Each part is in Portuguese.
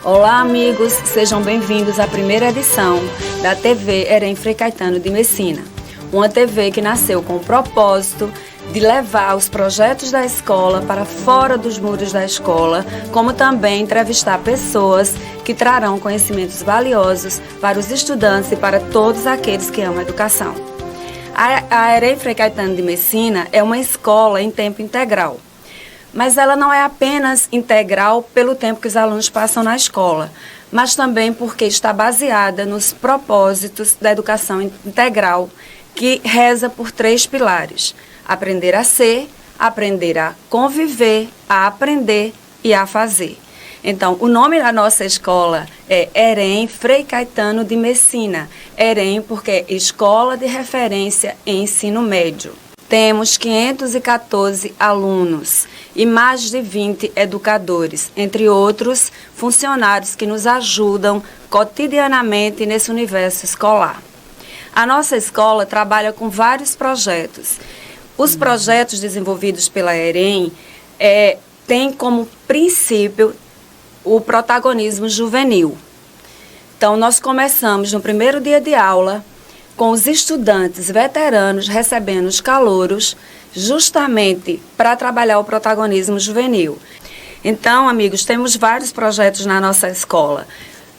Olá, amigos, sejam bem-vindos à primeira edição da TV EREM Frei Caetano de Messina, uma TV que nasceu com o propósito de levar os projetos da escola para fora dos muros da escola, como também entrevistar pessoas que trarão conhecimentos valiosos para os estudantes e para todos aqueles que amam a educação. A EREM Frei Caetano de Messina é uma escola em tempo integral. Mas ela não é apenas integral pelo tempo que os alunos passam na escola, mas também porque está baseada nos propósitos da educação integral, que reza por 3 pilares: aprender a ser, aprender a conviver, a aprender e a fazer. Então, o nome da nossa escola é EREM Frei Caetano de Messina. EREM porque é Escola de Referência em Ensino Médio. Temos 514 alunos e mais de 20 educadores, entre outros funcionários que nos ajudam cotidianamente nesse universo escolar. A nossa escola trabalha com vários projetos. Os projetos desenvolvidos pela EREM têm como princípio o protagonismo juvenil. Então, nós começamos no primeiro dia de aula com os estudantes veteranos recebendo os calouros, justamente para trabalhar o protagonismo juvenil. Então, amigos, temos vários projetos na nossa escola.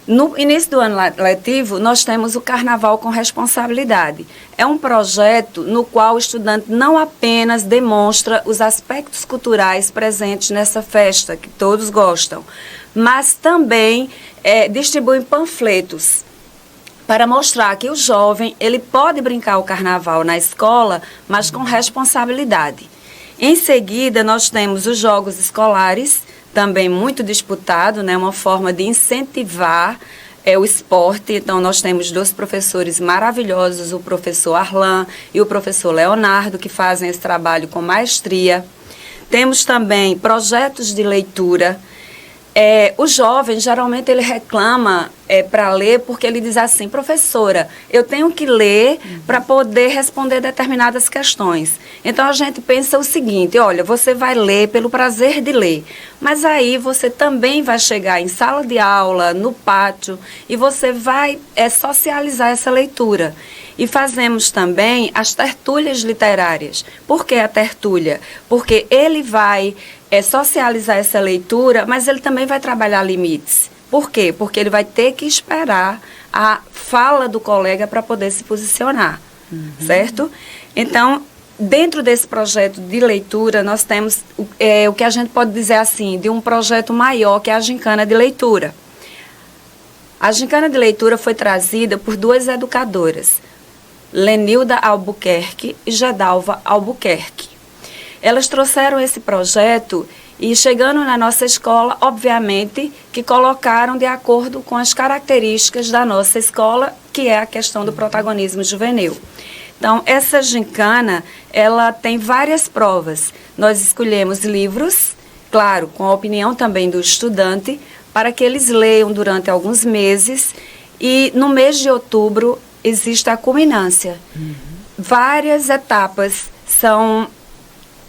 No início do ano letivo, nós temos o Carnaval com Responsabilidade. É um projeto no qual o estudante não apenas demonstra os aspectos culturais presentes nessa festa, que todos gostam, mas também distribui panfletos para mostrar que o jovem ele pode brincar o carnaval na escola, mas com responsabilidade. Em seguida, nós temos os jogos escolares, também muito disputado, né, uma forma de incentivar o esporte. Então, nós temos 2 professores maravilhosos, o professor Arlan e o professor Leonardo, que fazem esse trabalho com maestria. Temos também projetos de leitura. O jovem, geralmente, ele reclama para ler porque ele diz assim: professora, eu tenho que ler para poder responder determinadas questões. Então, a gente pensa o seguinte: olha, você vai ler pelo prazer de ler, mas aí você também vai chegar em sala de aula, no pátio, e você vai socializar essa leitura. E fazemos também as tertúlias literárias. Por que a tertúlia? Porque ele vai socializar essa leitura, mas ele também vai trabalhar limites. Por quê? Porque ele vai ter que esperar a fala do colega para poder se posicionar, certo? Então, dentro desse projeto de leitura, nós temos o que a gente pode dizer assim, de um projeto maior, que é a gincana de leitura. A gincana de leitura foi trazida por 2 educadoras, Lenilda Albuquerque e Gedalva Albuquerque. Elas trouxeram esse projeto e, chegando na nossa escola, obviamente, que colocaram de acordo com as características da nossa escola, que é a questão do protagonismo juvenil. Então, essa gincana, ela tem várias provas. Nós escolhemos livros, claro, com a opinião também do estudante, para que eles leiam durante alguns meses, e no mês de outubro existe a culminância. Várias etapas são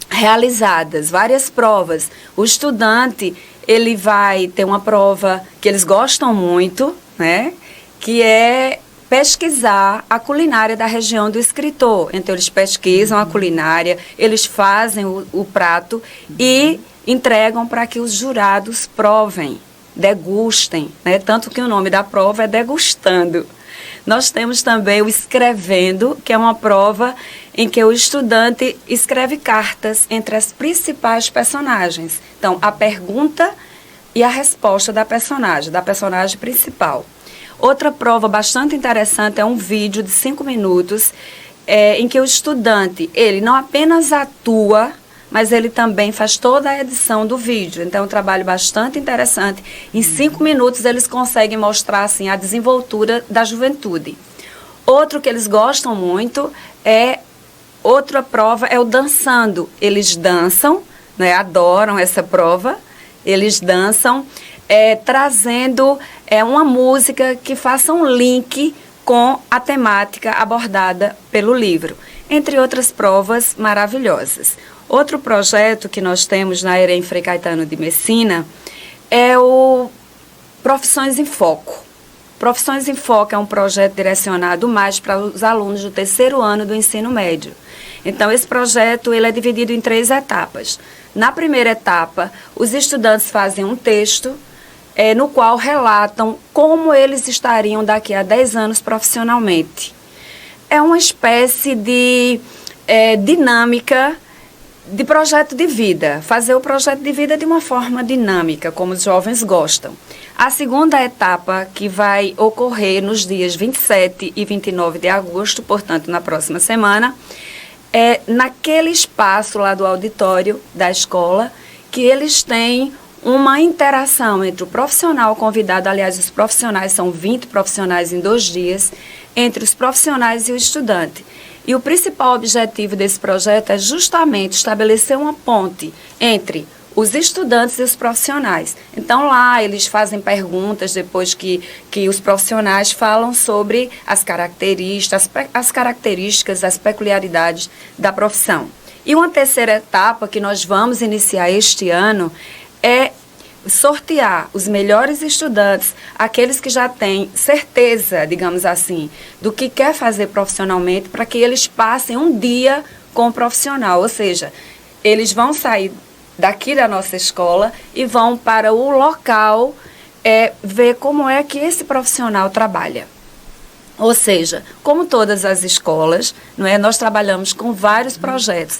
realizadas, várias provas. O estudante, ele vai ter uma prova que eles gostam muito, né, que é pesquisar a culinária da região do escritor. Então, eles pesquisam a culinária, eles fazem o prato e entregam para que os jurados provem, degustem, né, tanto que o nome da prova é degustando. Nós temos também o escrevendo, que é uma prova em que o estudante escreve cartas entre as principais personagens. Então, a pergunta e a resposta da personagem principal. Outra prova bastante interessante é um vídeo de 5 minutos, em que o estudante, ele não apenas atua, mas ele também faz toda a edição do vídeo. Então, é um trabalho bastante interessante. Em 5 minutos, eles conseguem mostrar assim, a desenvoltura da juventude. Outro que eles gostam muito outra prova é o dançando. Eles dançam, né, adoram essa prova. Eles dançam, trazendo uma música que faça um link com a temática abordada pelo livro, entre outras provas maravilhosas. Outro projeto que nós temos na EREM Frei Caetano de Messina é o Profissões em Foco. Profissões em Foco é um projeto direcionado mais para os alunos do terceiro ano do ensino médio. Então, esse projeto ele é dividido em 3 etapas. Na primeira etapa, os estudantes fazem um texto no qual relatam como eles estariam daqui a 10 anos profissionalmente. É uma espécie de dinâmica de projeto de vida, fazer o projeto de vida de uma forma dinâmica, como os jovens gostam. A segunda etapa, que vai ocorrer nos dias 27 e 29 de agosto, portanto, na próxima semana, é naquele espaço lá do auditório da escola, que eles têm uma interação entre o profissional convidado, aliás, os profissionais são 20 profissionais em 2 dias, entre os profissionais e o estudante. E o principal objetivo desse projeto é justamente estabelecer uma ponte entre os estudantes e os profissionais. Então, lá eles fazem perguntas depois que os profissionais falam sobre as características, as peculiaridades da profissão. E uma terceira etapa que nós vamos iniciar este ano é sortear os melhores estudantes, aqueles que já têm certeza, digamos assim, do que quer fazer profissionalmente, para que eles passem um dia com o profissional. Ou seja, eles vão sair daqui da nossa escola e vão para o local ver como é que esse profissional trabalha. Ou seja, como todas as escolas, não é, nós trabalhamos com vários projetos.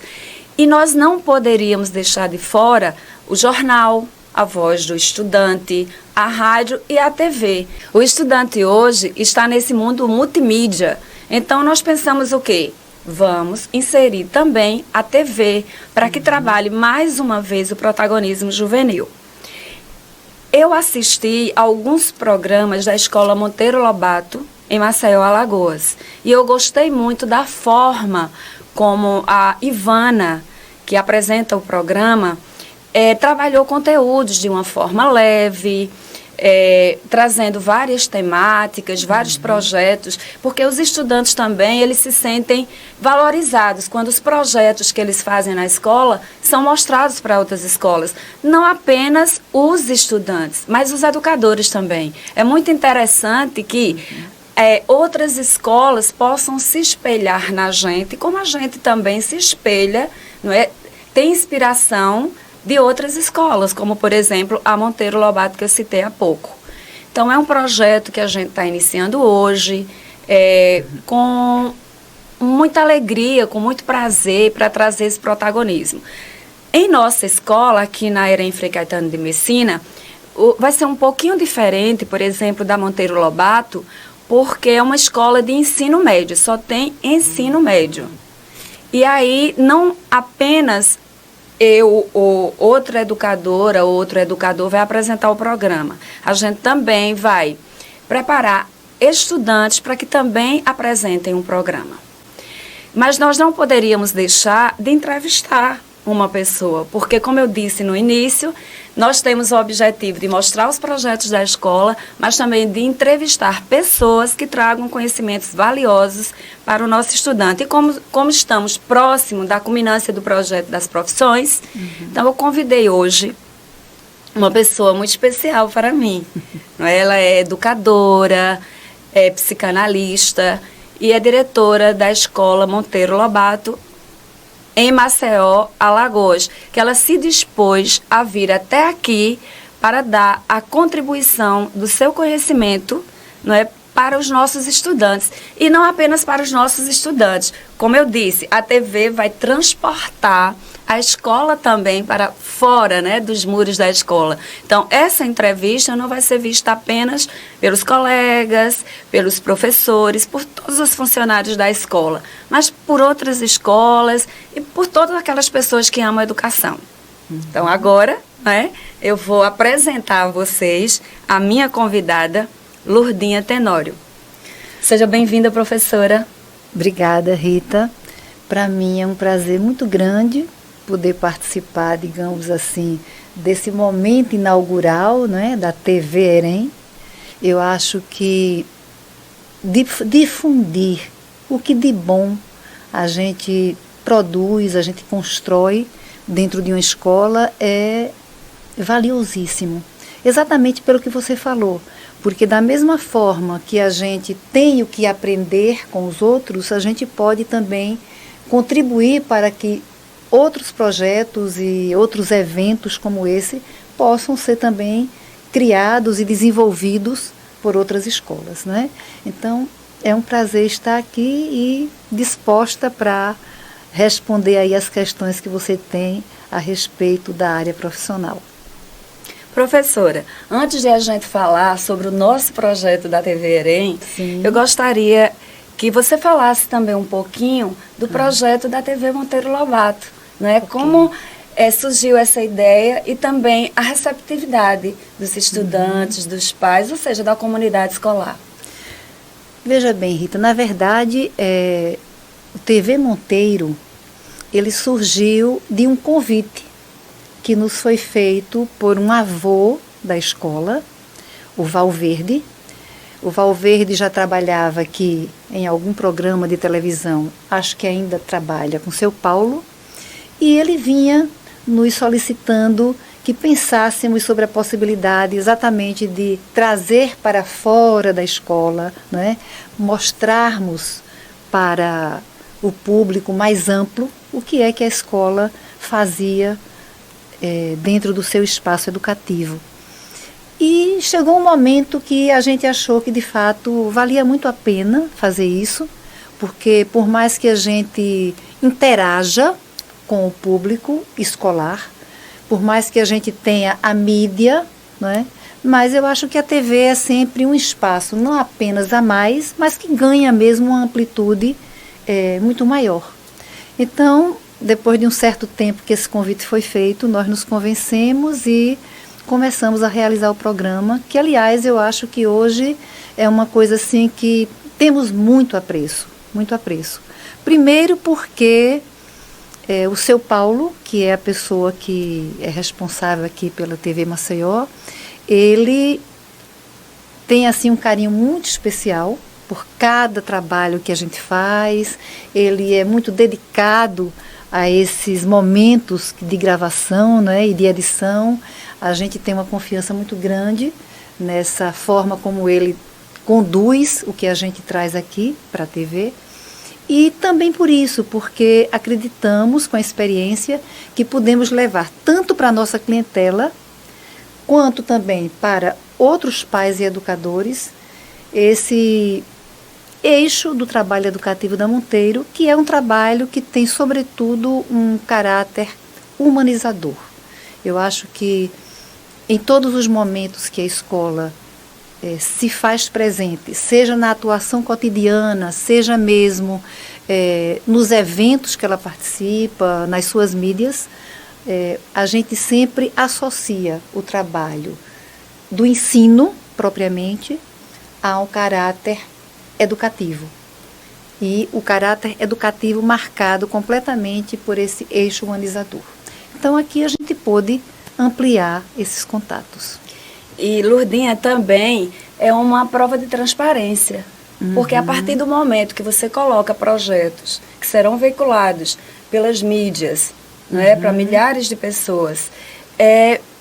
E nós não poderíamos deixar de fora o jornal, a voz do estudante, a rádio e a TV. O estudante hoje está nesse mundo multimídia. Então, nós pensamos o quê? Vamos inserir também a TV para que trabalhe mais uma vez o protagonismo juvenil. Eu assisti a alguns programas da Escola Monteiro Lobato, em Maceió, Alagoas. E eu gostei muito da forma como a Ivana, que apresenta o programa, trabalhou conteúdos de uma forma leve, trazendo várias temáticas, vários projetos, porque os estudantes também, eles se sentem valorizados quando os projetos que eles fazem na escola são mostrados para outras escolas. Não apenas os estudantes, mas os educadores também. É muito interessante que outras escolas possam se espelhar na gente, como a gente também se espelha, não é? Tem inspiração de outras escolas, como, por exemplo, a Monteiro Lobato, que eu citei há pouco. Então, é um projeto que a gente está iniciando hoje, com muita alegria, com muito prazer, para trazer esse protagonismo. Em nossa escola, aqui na EREM Frei Caetano de Messina, vai ser um pouquinho diferente, por exemplo, da Monteiro Lobato, porque é uma escola de ensino médio, só tem ensino médio. E aí, não apenas eu ou outra educadora ou outro educador vai apresentar o programa. A gente também vai preparar estudantes para que também apresentem um programa. Mas nós não poderíamos deixar de entrevistar uma pessoa, porque, como eu disse no início, nós temos o objetivo de mostrar os projetos da escola, mas também de entrevistar pessoas que tragam conhecimentos valiosos para o nosso estudante. E como estamos próximo da culminância do projeto das profissões, então eu convidei hoje uma pessoa muito especial para mim. Ela é educadora, é psicanalista e é diretora da Escola Monteiro Lobato, em Maceió, Alagoas, que ela se dispôs a vir até aqui para dar a contribuição do seu conhecimento, não é, para os nossos estudantes. E não apenas para os nossos estudantes. Como eu disse, a TV vai transportar a escola também para fora, né, dos muros da escola. Então, essa entrevista não vai ser vista apenas pelos colegas, pelos professores, por todos os funcionários da escola, mas por outras escolas e por todas aquelas pessoas que amam a educação. Então, agora, né, eu vou apresentar a vocês a minha convidada, Lourdinha Tenório. Seja bem-vinda, professora. Obrigada, Rita. Para mim é um prazer muito grande poder participar, digamos assim, desse momento inaugural, né, da TV EREM. Eu acho que difundir o que de bom a gente produz, a gente constrói dentro de uma escola é valiosíssimo. exatamente pelo que você falou. Porque da mesma forma que a gente tem o que aprender com os outros, a gente pode também contribuir para que outros projetos e outros eventos como esse possam ser também criados e desenvolvidos por outras escolas, né? Então, é um prazer estar aqui e disposta para responder aí as questões que você tem a respeito da área profissional. Professora, antes de a gente falar sobre o nosso projeto da TV EREM, Sim. eu gostaria que você falasse também um pouquinho do projeto da TV Monteiro Lobato, né? Okay. Como surgiu essa ideia e também a receptividade dos estudantes, dos pais, ou seja, da comunidade escolar. Veja bem, Rita, na verdade, o TV Monteiro, ele surgiu de um convite que nos foi feito por um avô da escola, o Valverde. O Valverde já trabalhava aqui em algum programa de televisão, acho que ainda trabalha com seu Paulo, e ele vinha nos solicitando que pensássemos sobre a possibilidade exatamente de trazer para fora da escola, né, mostrarmos para o público mais amplo o que é que a escola fazia dentro do seu espaço educativo. E chegou um momento que a gente achou que, de fato, valia muito a pena fazer isso, porque por mais que a gente interaja com o público escolar, por mais que a gente tenha a mídia, né, mas eu acho que a TV é sempre um espaço, não apenas a mais, mas que ganha mesmo uma amplitude muito maior. Então, depois de um certo tempo que esse convite foi feito, nós nos convencemos e começamos a realizar o programa, que, aliás, eu acho que hoje é uma coisa assim que temos muito apreço, muito apreço. Primeiro porque o seu Paulo, que é a pessoa que é responsável aqui pela TV Maceió, ele tem assim um carinho muito especial por cada trabalho que a gente faz, ele é muito dedicado a esses momentos de gravação, né, e de edição. A gente tem uma confiança muito grande nessa forma como ele conduz o que a gente traz aqui para a TV. E também por isso, porque acreditamos com a experiência que podemos levar tanto para a nossa clientela, quanto também para outros pais e educadores, esse eixo do trabalho educativo da Monteiro, que é um trabalho que tem, sobretudo, um caráter humanizador. Eu acho que em todos os momentos que a escola se faz presente, seja na atuação cotidiana, seja mesmo nos eventos que ela participa, nas suas mídias, a gente sempre associa o trabalho do ensino, propriamente, a um caráter educativo. E o caráter educativo marcado completamente por esse eixo humanizador. Então, aqui a gente pôde ampliar esses contatos. E Lourdinha também é uma prova de transparência, porque a partir do momento que você coloca projetos que serão veiculados pelas mídias, né, para milhares de pessoas,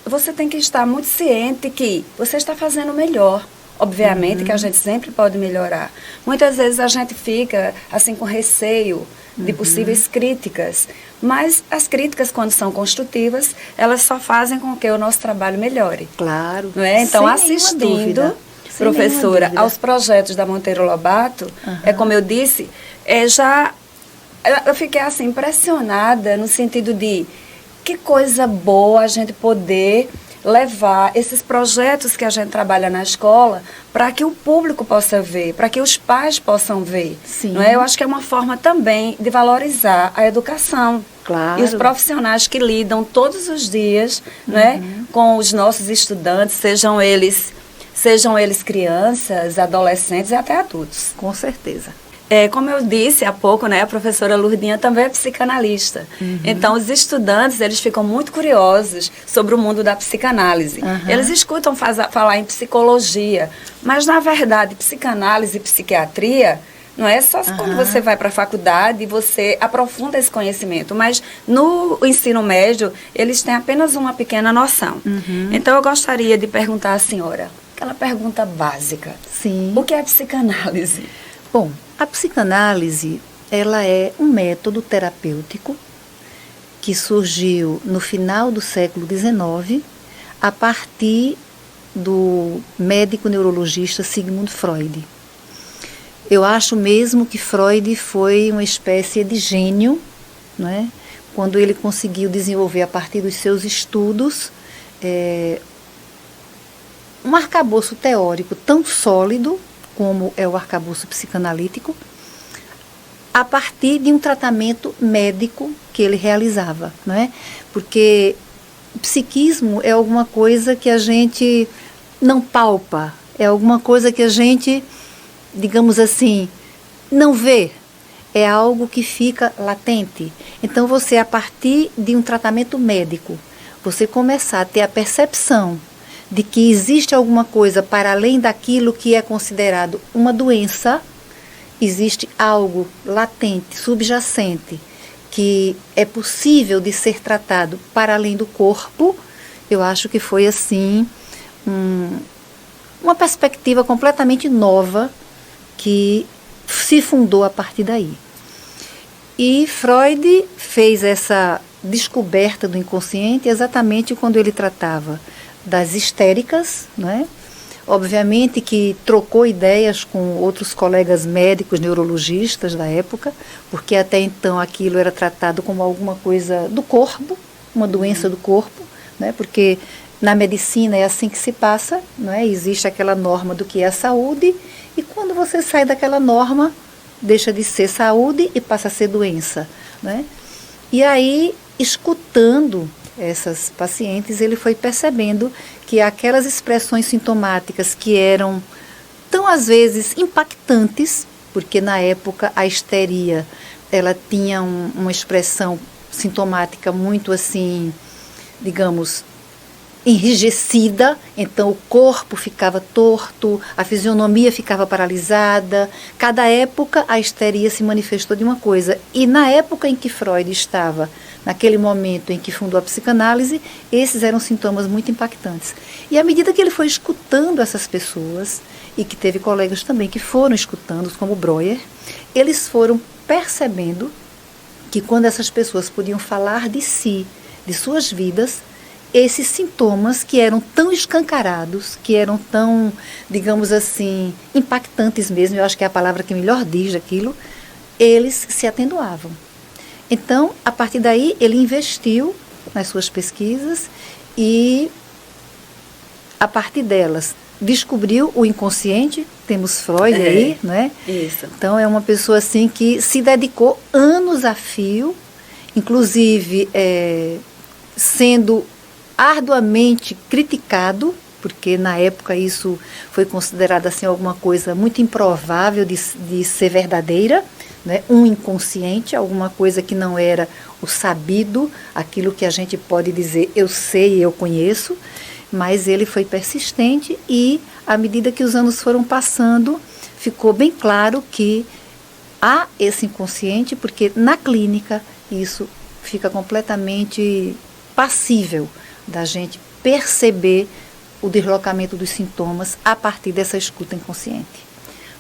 você tem que estar muito ciente que você está fazendo o melhor. Obviamente que a gente sempre pode melhorar. Muitas vezes a gente fica assim com receio de possíveis críticas, mas as críticas, quando são construtivas, elas só fazem com que o nosso trabalho melhore. Claro. Não é? Então, sem assistindo, professora, aos projetos da Monteiro Lobato, como eu disse, eu fiquei assim impressionada no sentido de que coisa boa a gente poder levar esses projetos que a gente trabalha na escola para que o público possa ver, para que os pais possam ver. Sim. Não é? Eu acho que é uma forma também de valorizar a educação. Claro. E os profissionais que lidam todos os dias, né, com os nossos estudantes, sejam eles crianças, adolescentes e até adultos. Com certeza. Como eu disse há pouco, né, a professora Lourdinha também é psicanalista. Então, os estudantes, eles ficam muito curiosos sobre o mundo da psicanálise. Eles escutam falar em psicologia, mas, na verdade, psicanálise e psiquiatria Não é só quando você vai para a faculdade e você aprofunda esse conhecimento, mas no ensino médio eles têm apenas uma pequena noção. Então eu gostaria de perguntar à senhora, aquela pergunta básica. Sim. O que é psicanálise? Bom, a psicanálise, ela é um método terapêutico que surgiu no final do século XIX a partir do médico neurologista Sigmund Freud. Eu acho mesmo que Freud foi uma espécie de gênio, não é? Quando ele conseguiu desenvolver a partir dos seus estudos um arcabouço teórico tão sólido como é o arcabouço psicanalítico, a partir de um tratamento médico que ele realizava, não é? Porque o psiquismo é alguma coisa que a gente não palpa, é alguma coisa que a gente, digamos assim, não vê, é algo que fica latente. Então você, a partir de um tratamento médico, você começar a ter a percepção de que existe alguma coisa para além daquilo que é considerado uma doença, existe algo latente, subjacente, que é possível de ser tratado para além do corpo. Eu acho que foi assim uma perspectiva completamente nova que se fundou a partir daí. E Freud fez essa descoberta do inconsciente exatamente quando ele tratava das histéricas, não é? Obviamente que trocou ideias com outros colegas médicos, neurologistas da época, porque até então aquilo era tratado como alguma coisa do corpo, uma doença do corpo, né? Porque na medicina é assim que se passa, não é? Existe aquela norma do que é a saúde, e quando você sai daquela norma, deixa de ser saúde e passa a ser doença, né? E aí, escutando essas pacientes, ele foi percebendo que aquelas expressões sintomáticas que eram tão, às vezes, impactantes, porque na época a histeria, ela tinha uma expressão sintomática muito assim, digamos, enrijecida, então o corpo ficava torto, a fisionomia ficava paralisada. Cada época a histeria se manifestou de uma coisa. E na época em que Freud estava, naquele momento em que fundou a psicanálise, esses eram sintomas muito impactantes. E à medida que ele foi escutando essas pessoas, e que teve colegas também que foram escutando, como Breuer, eles foram percebendo que quando essas pessoas podiam falar de si, de suas vidas, esses sintomas que eram tão escancarados, que eram tão, digamos assim, impactantes mesmo, eu acho que é a palavra que melhor diz aquilo, eles se atenuavam. Então, a partir daí, ele investiu nas suas pesquisas e, a partir delas, descobriu o inconsciente. Temos Freud aí, né? Isso. Então, é uma pessoa assim que se dedicou anos a fio, inclusive sendo arduamente criticado, porque na época isso foi considerado assim alguma coisa muito improvável de ser verdadeira, né? Um inconsciente, alguma coisa que não era o sabido, aquilo que a gente pode dizer eu sei, eu conheço, mas ele foi persistente e, à medida que os anos foram passando, ficou bem claro que há esse inconsciente, porque na clínica isso fica completamente passível da gente perceber o deslocamento dos sintomas a partir dessa escuta inconsciente.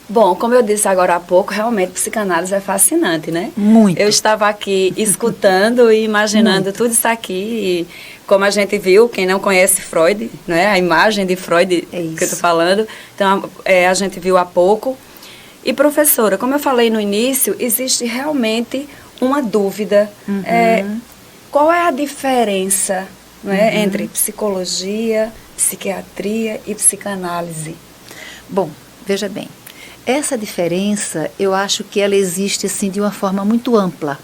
Bom, como eu disse agora há pouco, realmente psicanálise é fascinante, né? Muito. Eu estava aqui escutando e imaginando tudo isso aqui, e como a gente viu, quem não conhece Freud, né? A imagem de Freud que eu estou falando, então a gente viu há pouco. E professora, como eu falei no início, existe realmente uma dúvida. Qual é a diferença, né, entre psicologia, psiquiatria e psicanálise? Bom, veja bem, essa diferença eu acho que ela existe assim de uma forma muito ampla,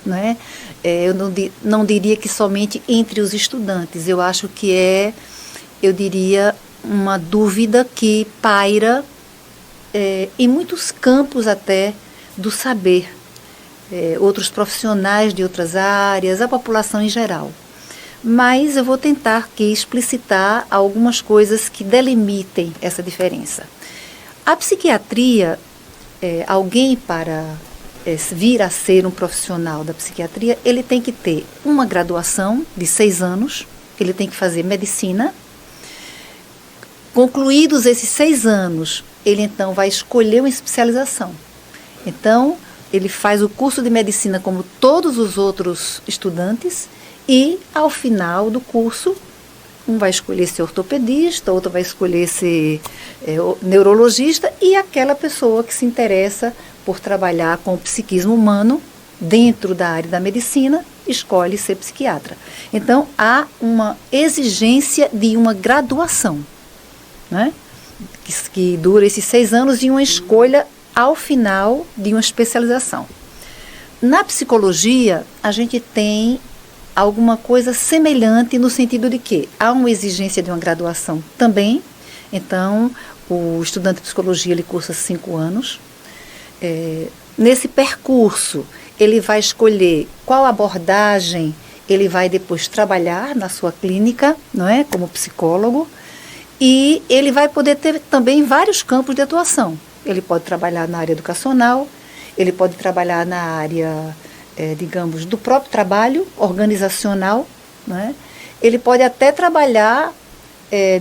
não é? Eu não diria que somente entre os estudantes, eu acho que eu diria, uma dúvida que paira em muitos campos até do saber, outros profissionais de outras áreas, a população em geral. Mas eu vou tentar aqui explicitar algumas coisas que delimitem essa diferença. A psiquiatria, alguém para vir a ser um profissional da psiquiatria, ele tem que ter uma graduação de 6 anos, ele tem que fazer medicina. Concluídos esses 6 anos, ele então vai escolher uma especialização. Então, ele faz o curso de medicina como todos os outros estudantes e, ao final do curso, um vai escolher ser ortopedista, outro vai escolher ser neurologista e aquela pessoa que se interessa por trabalhar com o psiquismo humano dentro da área da medicina escolhe ser psiquiatra. Então, há uma exigência de uma graduação, né? Que dura esses 6 anos e uma escolha ao final de uma especialização. Na psicologia, a gente tem alguma coisa semelhante no sentido de que há uma exigência de uma graduação também. Então, o estudante de psicologia, ele cursa 5 anos. Nesse percurso, ele vai escolher qual abordagem ele vai depois trabalhar na sua clínica, não é? Como psicólogo. E ele vai poder ter também vários campos de atuação. Ele pode trabalhar na área educacional, ele pode trabalhar na área, digamos, do próprio trabalho organizacional, né? Ele pode até trabalhar,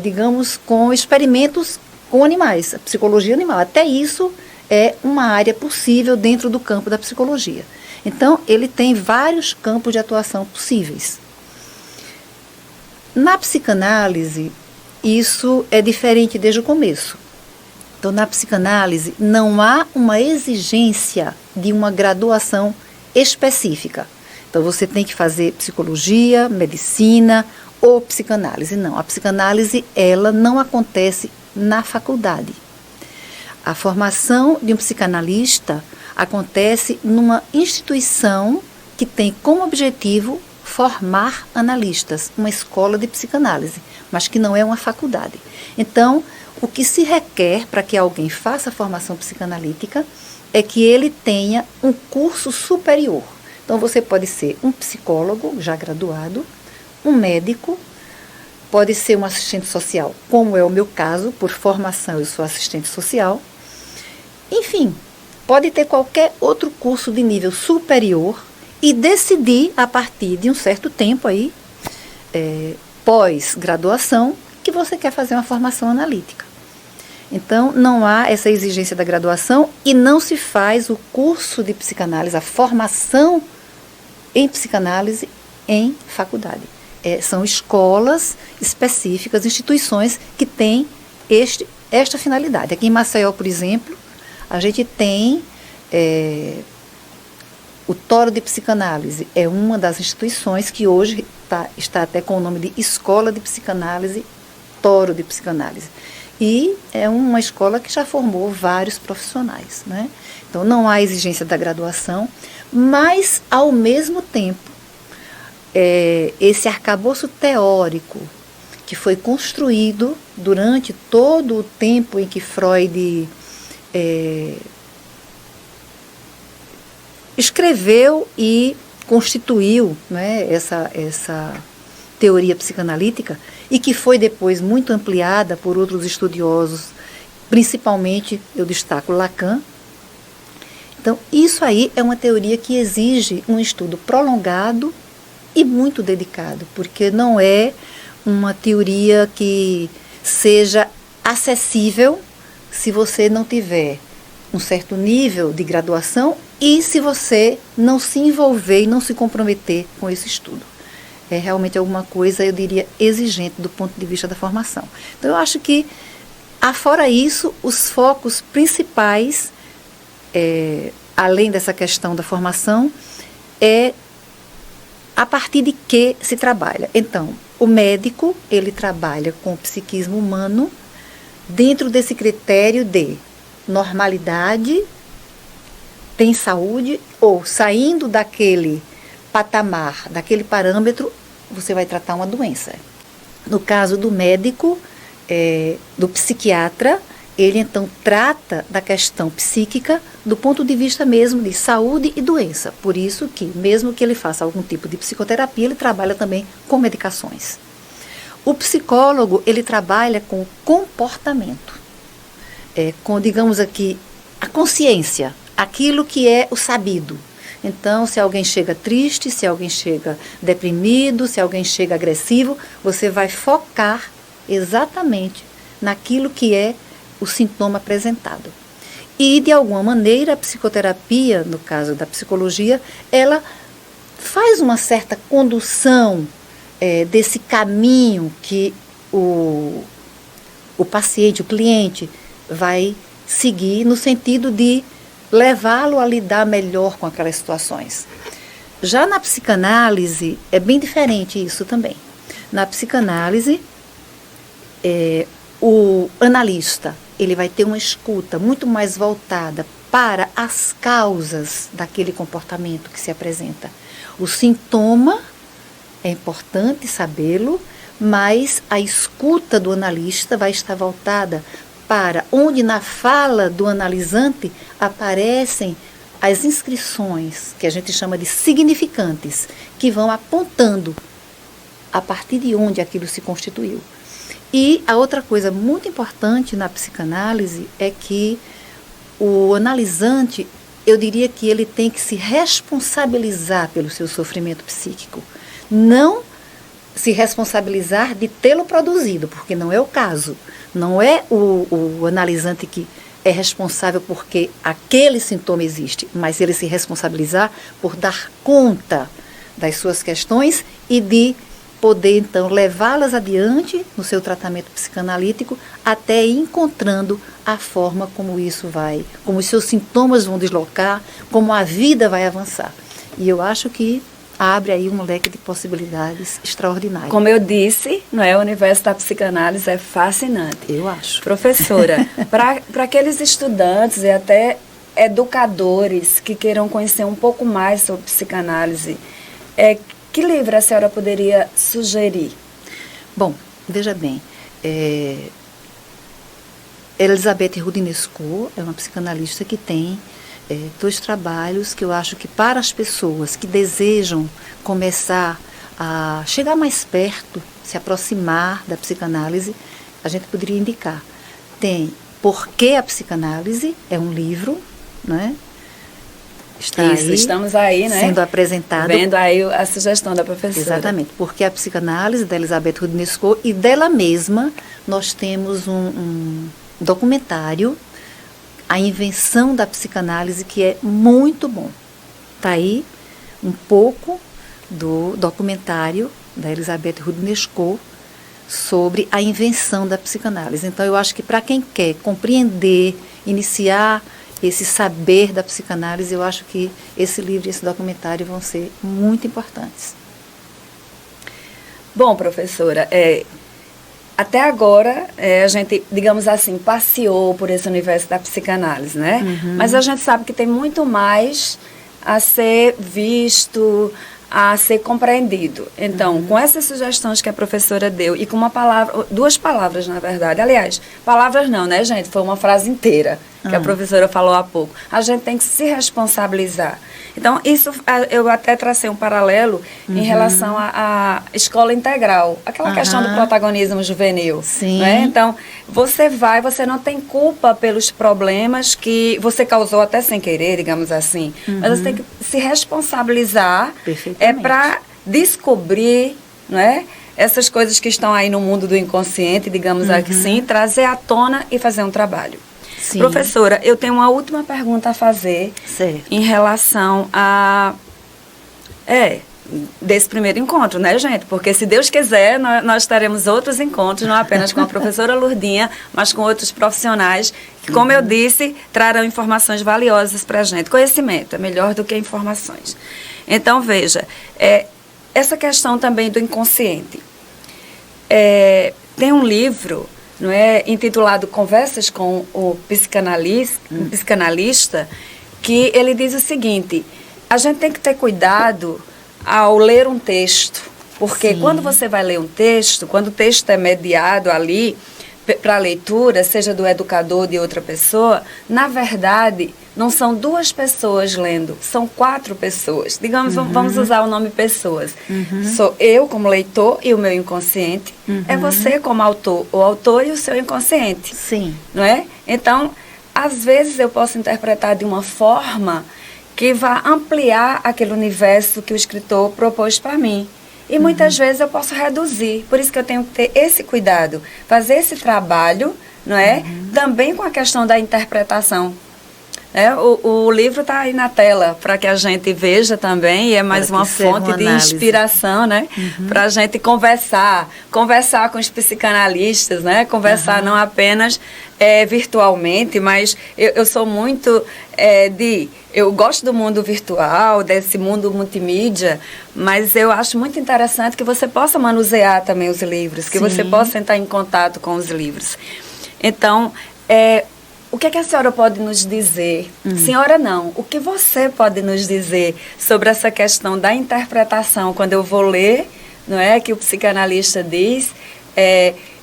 digamos, com experimentos com animais, a psicologia animal. Até isso é uma área possível dentro do campo da psicologia. Então, ele tem vários campos de atuação possíveis. Na psicanálise, isso é diferente desde o começo. Então, na psicanálise, não há uma exigência de uma graduação específica. Então, você tem que fazer psicologia, medicina ou psicanálise. Não, a psicanálise, ela não acontece na faculdade. A formação de um psicanalista acontece numa instituição que tem como objetivo formar analistas, uma escola de psicanálise, mas que não é uma faculdade. Então, o que se requer para que alguém faça a formação psicanalítica é que ele tenha um curso superior. Então, você pode ser um psicólogo já graduado, um médico, pode ser um assistente social, como é o meu caso, por formação eu sou assistente social. Enfim, pode ter qualquer outro curso de nível superior e decidir, a partir de um certo tempo aí, pós-graduação, que você quer fazer uma formação analítica. Então, não há essa exigência da graduação e não se faz o curso de psicanálise, a formação em psicanálise em faculdade. São escolas específicas, instituições que têm esta finalidade. Aqui em Maceió, por exemplo, a gente tem o Toro de Psicanálise, é uma das instituições que hoje está até com o nome de Escola de Psicanálise, Toro de Psicanálise. E é uma escola que já formou vários profissionais, né? Então, não há exigência da graduação, mas, ao mesmo tempo, esse arcabouço teórico que foi construído durante todo o tempo em que Freud escreveu e constituiu, né, essa teoria psicanalítica e que foi depois muito ampliada por outros estudiosos, principalmente eu destaco Lacan. Então, isso aí é uma teoria que exige um estudo prolongado e muito dedicado, porque não é uma teoria que seja acessível se você não tiver um certo nível de graduação e se você não se envolver e não se comprometer com esse estudo. É realmente alguma coisa, eu diria, exigente do ponto de vista da formação. Então, eu acho que, afora isso, os focos principais, além dessa questão da formação, é a partir de que se trabalha. Então, o médico, ele trabalha com o psiquismo humano dentro desse critério de normalidade, tem saúde, ou saindo daquele patamar, daquele parâmetro, você vai tratar uma doença. No caso do médico, do psiquiatra, ele então trata da questão psíquica do ponto de vista mesmo de saúde e doença. Por isso que, mesmo que ele faça algum tipo de psicoterapia, ele trabalha também com medicações. O psicólogo, ele trabalha com comportamento, com, digamos aqui, a consciência, aquilo que é o sabido. Então, se alguém chega triste, se alguém chega deprimido, se alguém chega agressivo, você vai focar exatamente naquilo que é o sintoma apresentado. E, de alguma maneira, a psicoterapia, no caso da psicologia, ela faz uma certa condução desse caminho que o paciente, o cliente, vai seguir no sentido de levá-lo a lidar melhor com aquelas situações. Já na psicanálise, é bem diferente isso também. Na psicanálise, o analista, ele vai ter uma escuta muito mais voltada para as causas daquele comportamento que se apresenta. O sintoma, é importante sabê-lo, mas a escuta do analista vai estar voltada para onde na fala do analisante aparecem as inscrições, que a gente chama de significantes, que vão apontando a partir de onde aquilo se constituiu. E a outra coisa muito importante na psicanálise é que o analisante, eu diria que ele tem que se responsabilizar pelo seu sofrimento psíquico. Não se responsabilizar de tê-lo produzido, porque não é o caso. Não é o analisante que é responsável porque aquele sintoma existe, mas ele se responsabilizar por dar conta das suas questões e de poder, então, levá-las adiante no seu tratamento psicanalítico até ir encontrando a forma como isso vai, como os seus sintomas vão deslocar, como a vida vai avançar. E eu acho que abre aí um leque de possibilidades extraordinárias. Como eu disse, não é, o universo da psicanálise é fascinante. Eu acho. Professora, para aqueles estudantes e até educadores que queiram conhecer um pouco mais sobre psicanálise, que livro a senhora poderia sugerir? Bom, veja bem, Elisabeth Roudinesco é uma psicanalista que tem 2 trabalhos que eu acho que para as pessoas que desejam começar a chegar mais perto, se aproximar da psicanálise, a gente poderia indicar. Tem Por que a Psicanálise, é um livro, né? Estamos aí, né? Sendo apresentado. Vendo aí a sugestão da professora. Exatamente, porque a psicanálise da Elisabeth Roudinesco e dela mesma, nós temos um documentário, A Invenção da Psicanálise, que é muito bom. Está aí um pouco do documentário da Elisabeth Roudinesco sobre a invenção da psicanálise. Então, eu acho que para quem quer compreender, iniciar esse saber da psicanálise, eu acho que esse livro e esse documentário vão ser muito importantes. Bom, professora, até agora a gente, digamos assim, passeou por esse universo da psicanálise, né? Uhum. Mas a gente sabe que tem muito mais a ser visto, a ser compreendido. Então, com essas sugestões que a professora deu e com uma palavra, 2 palavras, na verdade. Aliás, palavras não, né, gente? Foi uma frase inteira que a professora falou há pouco. A gente tem que se responsabilizar. Então, isso, eu até tracei um paralelo em relação à escola integral. Aquela questão do protagonismo juvenil. Sim. Né? Então, você não tem culpa pelos problemas que você causou até sem querer, digamos assim. Mas você tem que se responsabilizar para descobrir, né, essas coisas que estão aí no mundo do inconsciente, digamos assim, trazer à tona e fazer um trabalho. Sim. Professora, eu tenho uma última pergunta a fazer em relação a desse primeiro encontro, né, gente? Porque se Deus quiser, nós teremos outros encontros, não apenas com a professora Lourdinha, mas com outros profissionais que, como eu disse, trarão informações valiosas para a gente. Conhecimento é melhor do que informações. Então, veja, essa questão também do inconsciente. Tem um livro, não é, intitulado Conversas com o Psicanalista, que ele diz o seguinte: a gente tem que ter cuidado ao ler um texto, porque quando você vai ler um texto, quando o texto é mediado ali para a leitura, seja do educador ou de outra pessoa, na verdade, não são 2 pessoas lendo, são 4 pessoas. Digamos, vamos usar o nome pessoas. Sou eu como leitor e o meu inconsciente. É você como autor, o autor e o seu inconsciente. Sim. Não é? Então, às vezes eu posso interpretar de uma forma que vá ampliar aquele universo que o escritor propôs para mim. E muitas vezes eu posso reduzir. Por isso que eu tenho que ter esse cuidado, fazer esse trabalho, não é? Também com a questão da interpretação. O livro está aí na tela para que a gente veja também, e é mais uma fonte de inspiração, né? Para a gente conversar com os psicanalistas, né? Conversar não apenas virtualmente, mas eu sou muito eu gosto do mundo virtual, desse mundo multimídia, mas eu acho muito interessante que você possa manusear também os livros, que você possa entrar em contato com os livros. Então, o que é que a senhora pode nos dizer? Senhora não, o que você pode nos dizer sobre essa questão da interpretação? Quando eu vou ler, não é, que o psicanalista diz,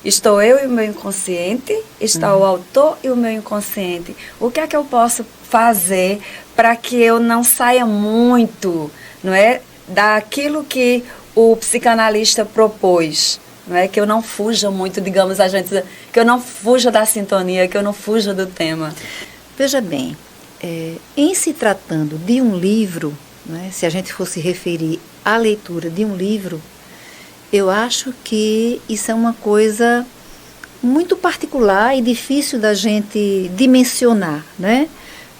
estou eu e o meu inconsciente, está o autor e o meu inconsciente. O que é que eu posso fazer para que eu não saia muito, não é, daquilo que o psicanalista propôs? Não é que eu não fuja muito, digamos, que eu não fuja da sintonia, que eu não fuja do tema. Veja bem, em se tratando de um livro, né, se a gente fosse referir à leitura de um livro, eu acho que isso é uma coisa muito particular e difícil da gente dimensionar, né?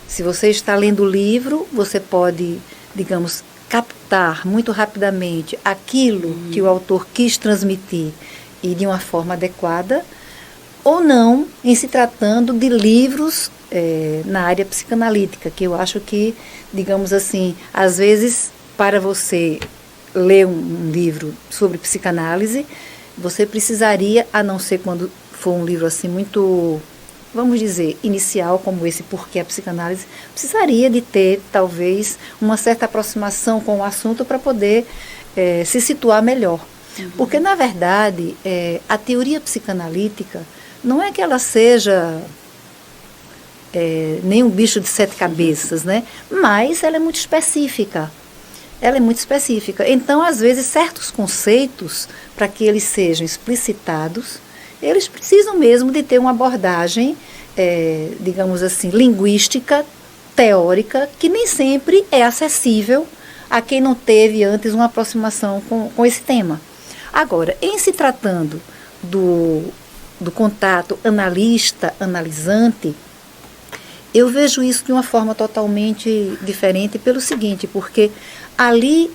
Se você está lendo o livro, você pode, digamos, captar muito rapidamente aquilo que o autor quis transmitir e de uma forma adequada, ou não, em se tratando de livros na área psicanalítica, que eu acho que, digamos assim, às vezes, para você ler um livro sobre psicanálise, você precisaria, a não ser quando for um livro assim muito, vamos dizer, inicial, como esse Por que a Psicanálise, precisaria de ter, talvez, uma certa aproximação com o assunto para poder se situar melhor. Porque, na verdade, a teoria psicanalítica não é que ela seja nem um bicho de 7 cabeças, né? Mas ela é muito específica. Então, às vezes, certos conceitos, para que eles sejam explicitados, eles precisam mesmo de ter uma abordagem, digamos assim, linguística, teórica, que nem sempre é acessível a quem não teve antes uma aproximação com esse tema. Agora, em se tratando do contato analista-analisante, eu vejo isso de uma forma totalmente diferente pelo seguinte, porque ali,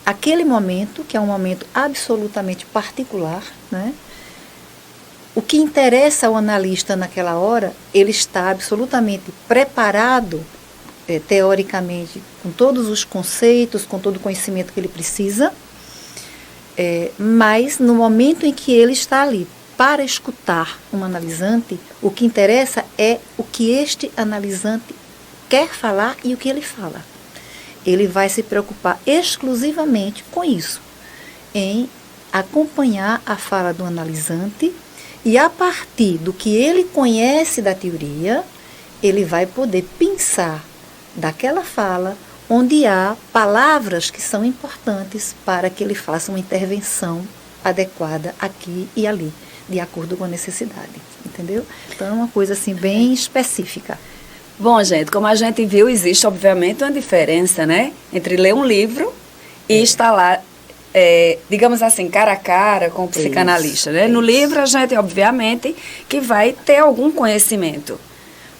aquele momento, que é um momento absolutamente particular, né? O que interessa ao analista naquela hora, ele está absolutamente preparado, teoricamente, com todos os conceitos, com todo o conhecimento que ele precisa, mas no momento em que ele está ali para escutar um analisante, o que interessa é o que este analisante quer falar e o que ele fala. Ele vai se preocupar exclusivamente com isso, em acompanhar a fala do analisante, e a partir do que ele conhece da teoria, ele vai poder pensar daquela fala onde há palavras que são importantes para que ele faça uma intervenção adequada aqui e ali, de acordo com a necessidade, entendeu? Então é uma coisa assim bem específica. Bom, gente, como a gente viu, existe obviamente uma diferença, né, entre ler um livro e estar lá, digamos assim, cara a cara com o psicanalista, né? No livro a gente, obviamente, que vai ter algum conhecimento,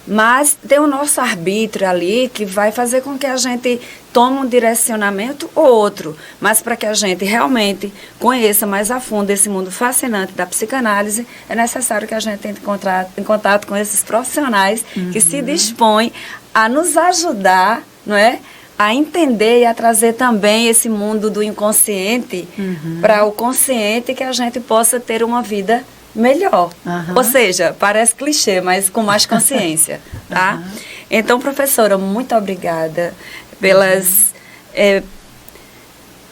mas tem o nosso arbítrio ali que vai fazer com que a gente tome um direcionamento ou outro, mas para que a gente realmente conheça mais a fundo esse mundo fascinante da psicanálise, é necessário que a gente entre em contato com esses profissionais que se dispõem a nos ajudar, não é? A entender e a trazer também esse mundo do inconsciente para o consciente, que a gente possa ter uma vida melhor. Ou seja, parece clichê, mas com mais consciência, tá? Então, professora, muito obrigada pelas...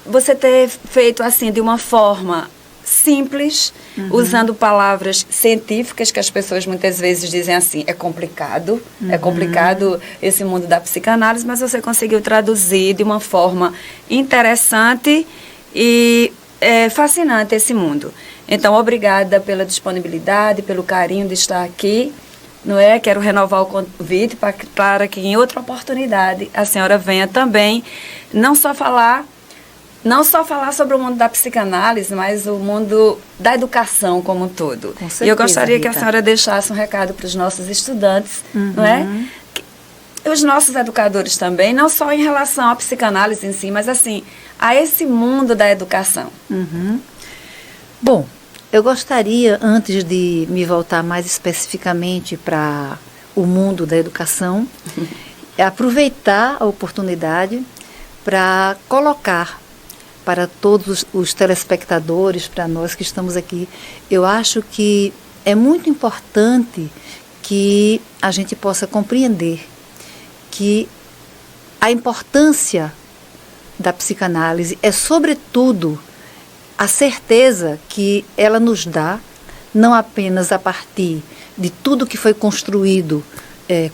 você ter feito assim de uma forma simples, usando palavras científicas que as pessoas muitas vezes dizem assim, é complicado esse mundo da psicanálise, mas você conseguiu traduzir de uma forma interessante e fascinante esse mundo. Então, obrigada pela disponibilidade, pelo carinho de estar aqui. não é? Quero renovar o convite para que em outra oportunidade a senhora venha também, não só falar sobre o mundo da psicanálise, mas o mundo da educação como um todo. Com certeza, e eu gostaria, Rita, que a senhora deixasse um recado para os nossos estudantes, não é? Os nossos educadores também, não só em relação à psicanálise em si, mas assim, a esse mundo da educação. Bom, eu gostaria, antes de me voltar mais especificamente para o mundo da educação, aproveitar a oportunidade para colocar para todos os telespectadores, para nós que estamos aqui, eu acho que é muito importante que a gente possa compreender que a importância da psicanálise é, sobretudo, a certeza que ela nos dá, não apenas a partir de tudo que foi construído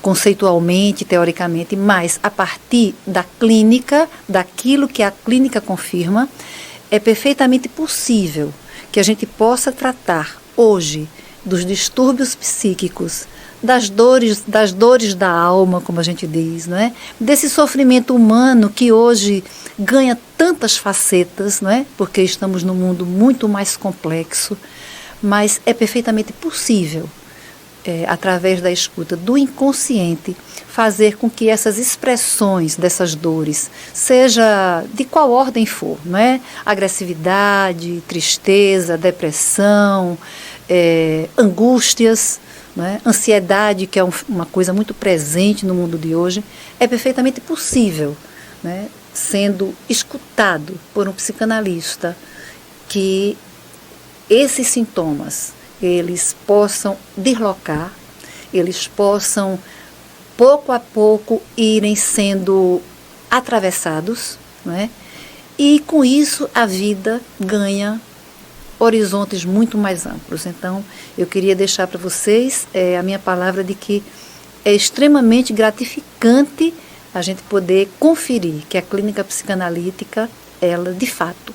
conceitualmente, teoricamente, mas a partir da clínica, daquilo que a clínica confirma, é perfeitamente possível que a gente possa tratar hoje dos distúrbios psíquicos, das dores da alma, como a gente diz, não é? Desse sofrimento humano que hoje ganha tantas facetas, não é? Porque estamos num mundo muito mais complexo, mas é perfeitamente possível, através da escuta do inconsciente, fazer com que essas expressões dessas dores, seja de qual ordem for, não é? Agressividade, tristeza, depressão, angústias, não é? Ansiedade, que é uma coisa muito presente no mundo de hoje, é perfeitamente possível, né? Sendo escutado por um psicanalista, que esses sintomas eles possam deslocar, eles possam pouco a pouco irem sendo atravessados, não é? E com isso a vida ganha horizontes muito mais amplos. Então, eu queria deixar para vocês a minha palavra de que é extremamente gratificante a gente poder conferir que a clínica psicanalítica, ela de fato,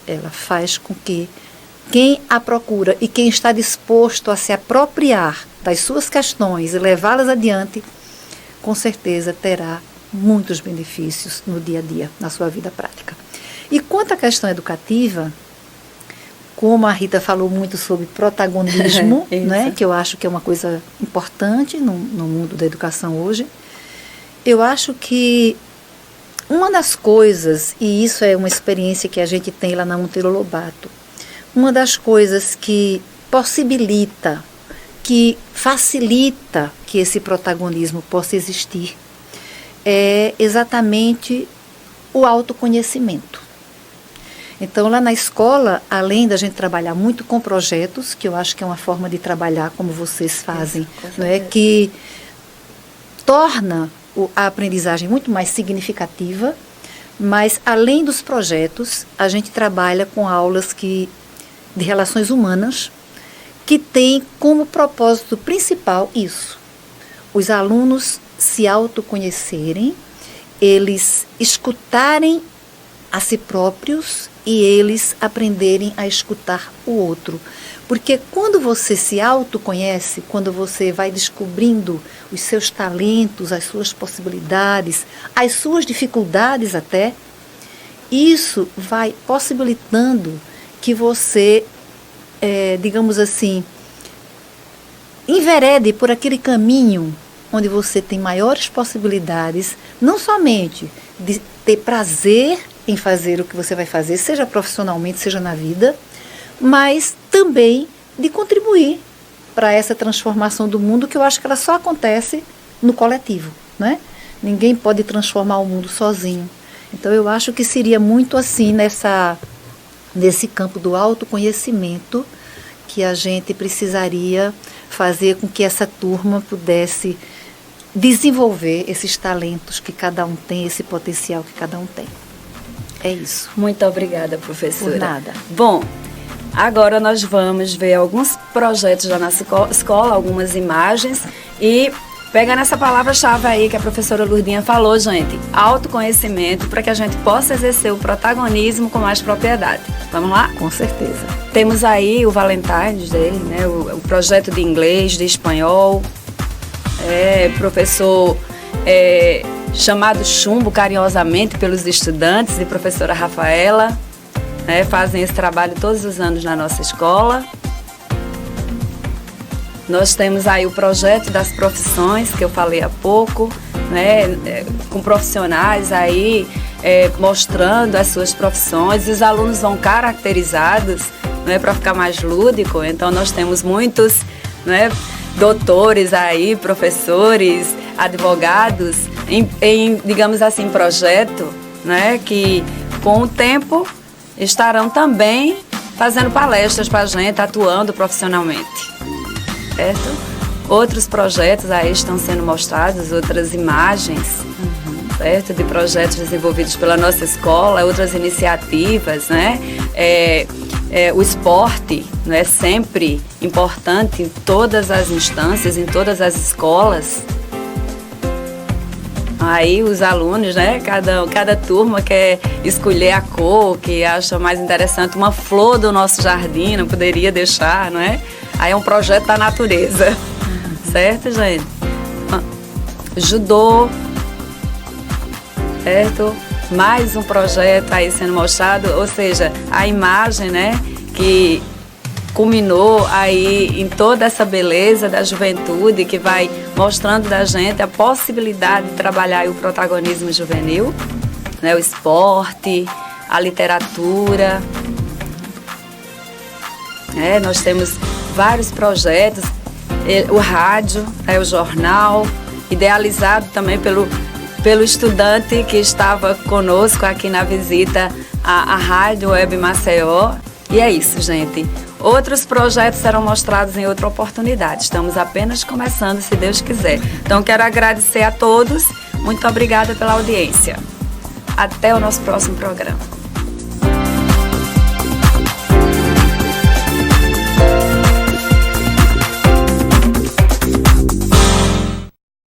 ela faz com que quem a procura e quem está disposto a se apropriar das suas questões e levá-las adiante, com certeza terá muitos benefícios no dia a dia, na sua vida prática. E quanto à questão educativa, como a Rita falou muito sobre protagonismo, né, que eu acho que é uma coisa importante no mundo da educação hoje, eu acho que uma das coisas, e isso é uma experiência que a gente tem lá na Monteiro Lobato, uma das coisas que possibilita, que facilita que esse protagonismo possa existir, é exatamente o autoconhecimento. Então, lá na escola, além da gente trabalhar muito com projetos, que eu acho que é uma forma de trabalhar como vocês fazem, não é? Que torna a aprendizagem muito mais significativa, mas além dos projetos, a gente trabalha com aulas de relações humanas, que tem como propósito principal isso: os alunos se autoconhecerem, eles escutarem a si próprios e eles aprenderem a escutar o outro. Porque quando você se autoconhece, quando você vai descobrindo os seus talentos, as suas possibilidades, as suas dificuldades até, isso vai possibilitando que você, digamos assim, enverede por aquele caminho onde você tem maiores possibilidades, não somente de ter prazer em fazer o que você vai fazer, seja profissionalmente, seja na vida, mas também de contribuir para essa transformação do mundo, que eu acho que ela só acontece no coletivo, né? Ninguém pode transformar o mundo sozinho. Então eu acho que seria muito assim nesse campo do autoconhecimento que a gente precisaria fazer com que essa turma pudesse desenvolver esses talentos que cada um tem, esse potencial que cada um tem. É isso. Muito obrigada, professora. Por nada. Bom, agora nós vamos ver alguns projetos da nossa escola, algumas imagens, e pega nessa palavra-chave aí que a professora Lourdinha falou, gente: autoconhecimento, para que a gente possa exercer o protagonismo com mais propriedade. Vamos lá? Com certeza. Temos aí o Valentine's Day, né, o projeto de inglês, de espanhol, Professor chamado Chumbo carinhosamente pelos estudantes, e professora Rafaela, fazem esse trabalho todos os anos na nossa escola. Nós temos aí o projeto das profissões, que eu falei há pouco, com profissionais aí mostrando as suas profissões, e os alunos vão caracterizados para ficar mais lúdico. Então nós temos muitos doutores aí, professores, advogados, em digamos assim, projeto, que com o tempo estarão também fazendo palestras para a gente, atuando profissionalmente. Certo? Outros projetos aí estão sendo mostrados, outras imagens, certo? De projetos desenvolvidos pela nossa escola, outras iniciativas, o esporte é sempre importante em todas as instâncias, em todas as escolas. Aí os alunos, cada turma quer escolher a cor que acha mais interessante. Uma flor do nosso jardim, não poderia deixar, não é? Aí é um projeto da natureza, certo, gente? Judô, certo? Mais um projeto aí sendo mostrado, ou seja, a imagem, que culminou aí em toda essa beleza da juventude, que vai mostrando da gente a possibilidade de trabalhar aí o protagonismo juvenil, o esporte, a literatura. Nós temos vários projetos, o rádio, o jornal, idealizado também pelo estudante que estava conosco aqui na visita à Rádio Web Maceió. E é isso, gente. Outros projetos serão mostrados em outra oportunidade. Estamos apenas começando, se Deus quiser. Então, quero agradecer a todos. Muito obrigada pela audiência. Até o nosso próximo programa.